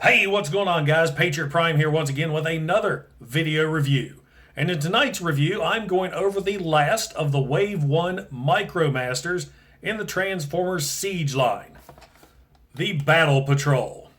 Hey, what's going on, guys? Patriot Prime here once again with another video review. And in tonight's review, I'm going over the last of the Wave 1 Micromasters in the Transformers Siege line, the Battle Patrol.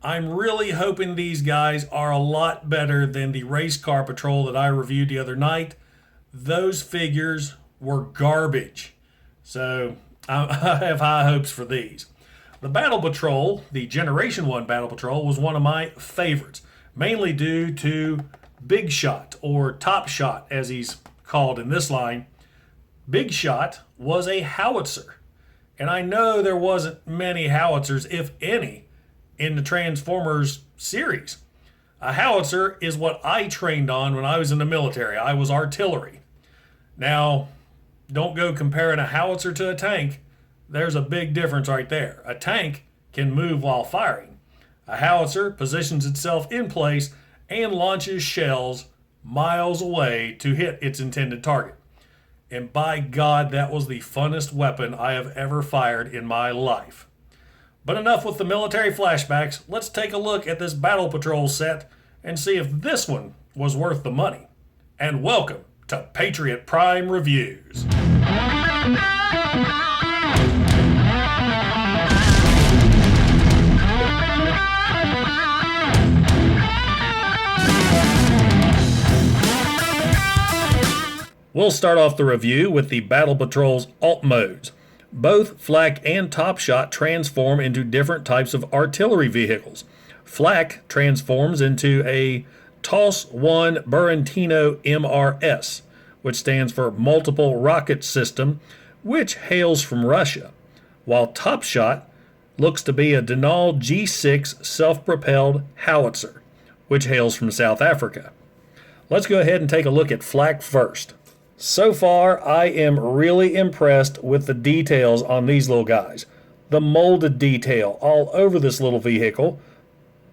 I'm really hoping these guys are a lot better than the Race Car Patrol that I reviewed the other night. Those figures were garbage. So I have high hopes for these. The Battle Patrol, the Generation 1 Battle Patrol, was one of my favorites, mainly due to Big Shot, or Top Shot as he's called in this line. Big Shot was a howitzer, and I know there wasn't many howitzers, if any, in the Transformers series. A howitzer is what I trained on when I was in the military. I was artillery. Now, don't go comparing a howitzer to a tank. There's a big difference right there. A tank can move while firing. A howitzer positions itself in place and launches shells miles away to hit its intended target. And by God, that was the funnest weapon I have ever fired in my life. But enough with the military flashbacks. Let's take a look at this Battle Patrol set and see if this one was worth the money. And welcome to Patriot Prime Reviews. We'll start off the review with the Battle Patrol's alt modes. Both Flak and Topshot transform into different types of artillery vehicles. Flak transforms into a TOS-1 Burrentino MRS, which stands for Multiple Rocket System, which hails from Russia, while Topshot looks to be a Denal G6 self-propelled howitzer, which hails from South Africa. Let's go ahead and take a look at Flak first. So far, I am really impressed with the details on these little guys. The molded detail all over this little vehicle.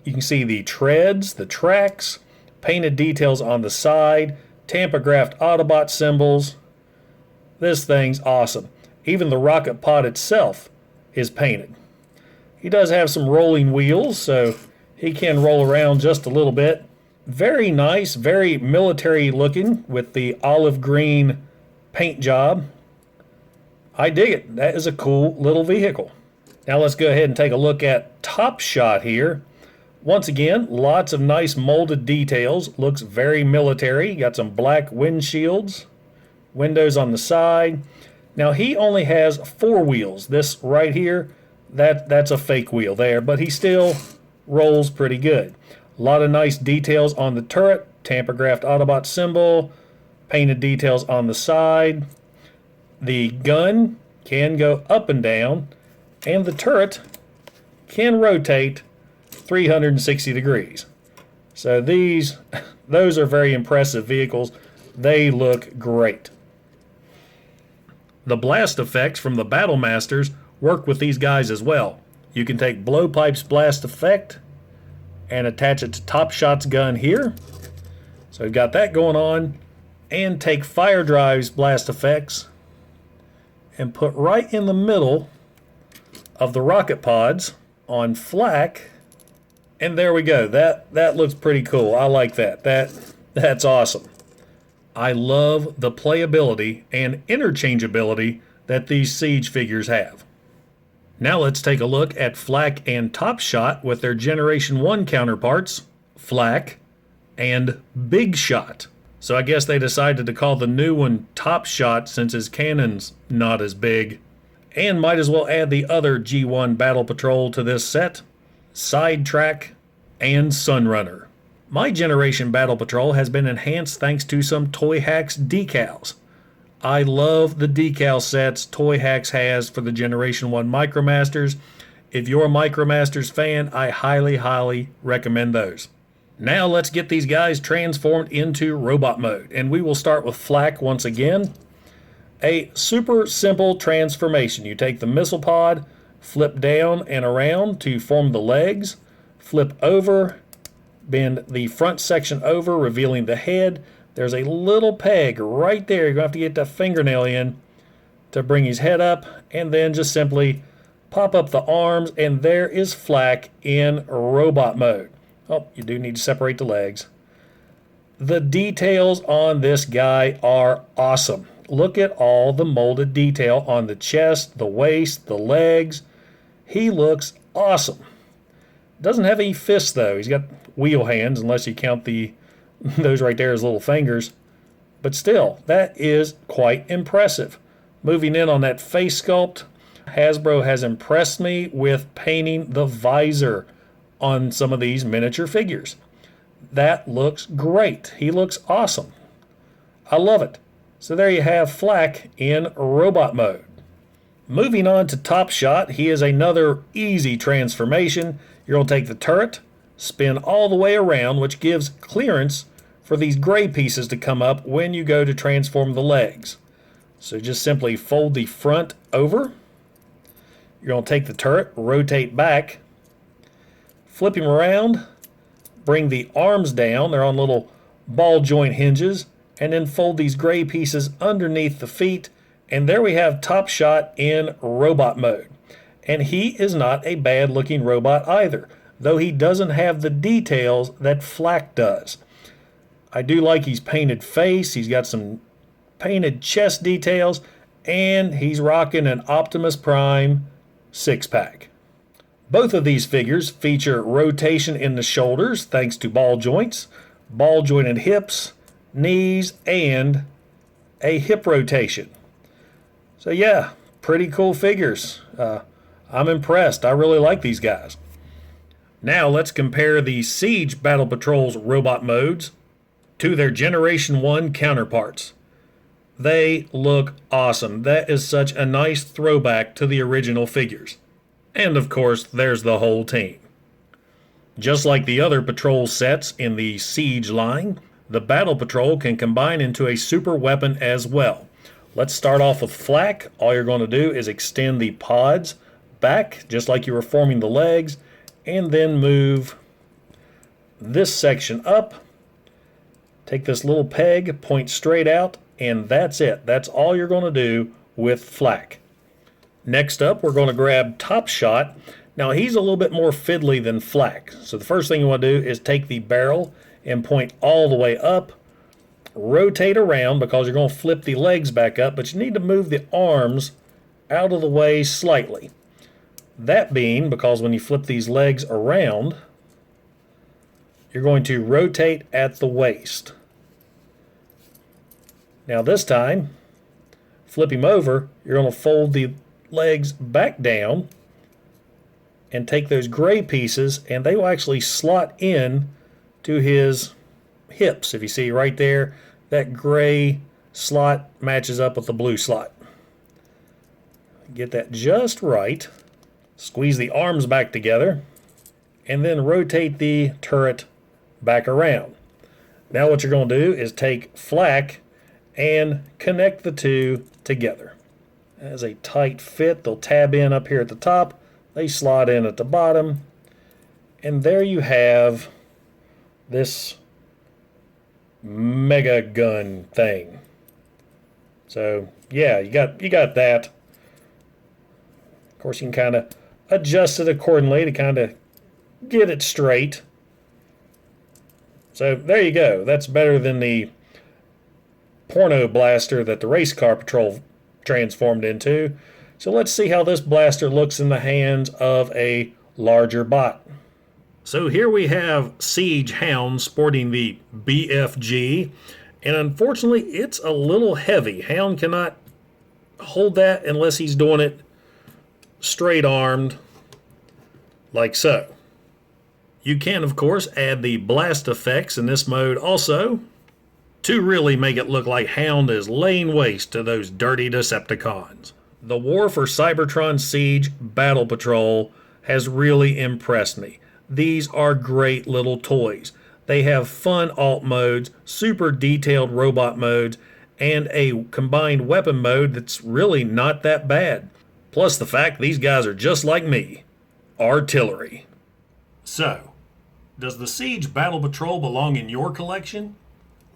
You can see the treads, the tracks, painted details on the side, Tampa-graphed Autobot symbols. This thing's awesome. Even the rocket pod itself is painted. He does have some rolling wheels, so he can roll around just a little bit. Very nice, very military looking with the olive green paint job. I dig it. That is a cool little vehicle. Now let's go ahead and take a look at Top Shot here. Once again, lots of nice molded details. Looks very military. Got some black windshields, windows on the side. Now he only has 4 wheels. This right here, that's a fake wheel there, but he still rolls pretty good. A lot of nice details on the turret, Tampa-graphed Autobot symbol, painted details on the side. The gun can go up and down, and the turret can rotate 360 degrees. So those are very impressive vehicles. They look great. The blast effects from the Battle Masters work with these guys as well. You can take Blowpipe's blast effect and attach it to Top Shot's gun here. So we've got that going on. And take Fire Drive's blast effects and put right in the middle of the rocket pods on Flak. And there we go. That looks pretty cool. I like that. That's awesome. I love the playability and interchangeability that these Siege figures have. Now let's take a look at Flak and Top Shot with their Generation 1 counterparts, Flak and Big Shot. So I guess they decided to call the new one Top Shot since his cannon's not as big. And might as well add the other G1 Battle Patrol to this set, Sidetrack and Sunrunner. My Generation Battle Patrol has been enhanced thanks to some Toy Hacks decals. I love the decal sets Toy Hacks has for the Generation 1 Micromasters. If you're a Micromasters fan, I highly, highly recommend those. Now let's get these guys transformed into robot mode. And we will start with Flak once again. A super simple transformation. You take the missile pod, flip down and around to form the legs, flip over, bend the front section over, revealing the head. There's a little peg right there. You're going to have to get the fingernail in to bring his head up, and then just simply Pop up the arms, and there is Flak in robot mode. Oh, you do need to separate the legs. The details on this guy are awesome. Look at all the molded detail on the chest, the waist, the legs. He looks awesome. Doesn't have any fists though. He's got wheel hands, unless you count those right there as little fingers. But still, that is quite impressive. Moving in on that face sculpt, Hasbro has impressed me with painting the visor on some of these miniature figures. That looks great. He looks awesome. I love it. So there you have Flak in robot mode. Moving on to Topshot, he is another easy transformation. You're going to take the turret, spin all the way around, which gives clearance for these gray pieces to come up when you go to transform the legs. So just simply fold the front over. You're going to take the turret, rotate back, flip him around, bring the arms down. They're on little ball joint hinges, and then fold these gray pieces underneath the feet. And there we have Topshot in robot mode. And he is not a bad looking robot either, though he doesn't have the details that Flak does. I do like his painted face. He's got some painted chest details, and he's rocking an Optimus Prime 6-pack. Both of these figures feature rotation in the shoulders thanks to ball joints, ball jointed hips, knees, and a hip rotation. So yeah, pretty cool figures. I'm impressed. I really like these guys. Now let's compare the Siege Battle Patrol's robot modes to their Generation 1 counterparts. They look awesome. That is such a nice throwback to the original figures. And of course, there's the whole team. Just like the other patrol sets in the Siege line, the Battle Patrol can combine into a super weapon as well. Let's start off with Flak. All you're going to do is extend the pods back, just like you were forming the legs, and then move this section up. Take this little peg, point straight out, and that's it. That's all you're going to do with Flak. Next up, we're going to grab Topshot. Now, he's a little bit more fiddly than Flak. So the first thing you want to do is take the barrel and point all the way up. Rotate around because you're going to flip the legs back up, but you need to move the arms out of the way slightly. That being because when you flip these legs around, you're going to rotate at the waist. Now this time, flip him over, you're going to fold the legs back down and take those gray pieces, and they will actually slot in to his hips. If you see right there, that gray slot matches up with the blue slot. Get that just right. Squeeze the arms back together, and then rotate the turret back around. Now what you're going to do is take Flak and connect the two together. As a tight fit, they'll tab in up here at the top, they slot in at the bottom, and there you have this mega gun thing. So yeah, you got that. Of course, you can kind of adjust it accordingly to kind of get it straight. So there you go. That's better than the porno blaster that the Race Car Patrol transformed into. So let's see how this blaster looks in the hands of a larger bot. So here we have Siege Hound sporting the BFG, and unfortunately it's a little heavy. Hound cannot hold that unless he's doing it straight armed like so. You can of course add the blast effects in this mode also to really make it look like Hound is laying waste to those dirty Decepticons. The War for Cybertron Siege Battle Patrol has really impressed me. These are great little toys. They have fun alt modes, super detailed robot modes, and a combined weapon mode that's really not that bad. Plus the fact these guys are just like me, artillery. So, does the Siege Battle Patrol belong in your collection?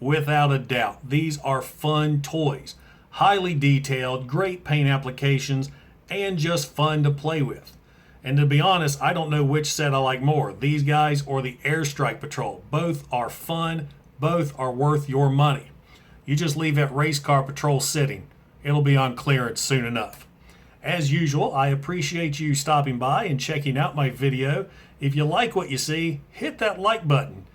Without a doubt, these are fun toys. Highly detailed, great paint applications, and just fun to play with. And to be honest, I don't know which set I like more, these guys or the Airstrike Patrol. Both are fun, both are worth your money. You just leave that race car patrol sitting. It'll be on clearance soon enough. As usual, I appreciate you stopping by and checking out my video. If you like what you see, hit that like button.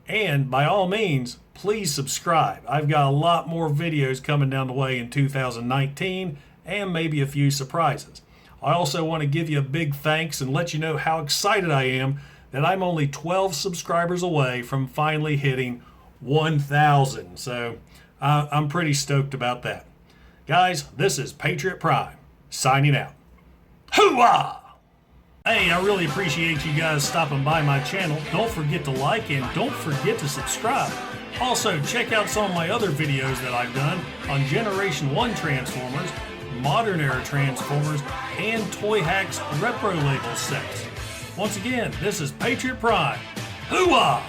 And by all means, please subscribe. I've got a lot more videos coming down the way in 2019 and maybe a few surprises. I also want to give you a big thanks and let you know how excited I am that I'm only 12 subscribers away from finally hitting 1,000. So I'm pretty stoked about that. Guys, this is Patriot Prime, signing out. Hoo-ah! Hey, I really appreciate you guys stopping by my channel. Don't forget to like and don't forget to subscribe. Also, check out some of my other videos that I've done on Generation 1 Transformers, Modern Era Transformers, and Toy Hacks Repro Label sets. Once again, this is Patriot Prime. Hoo-ah!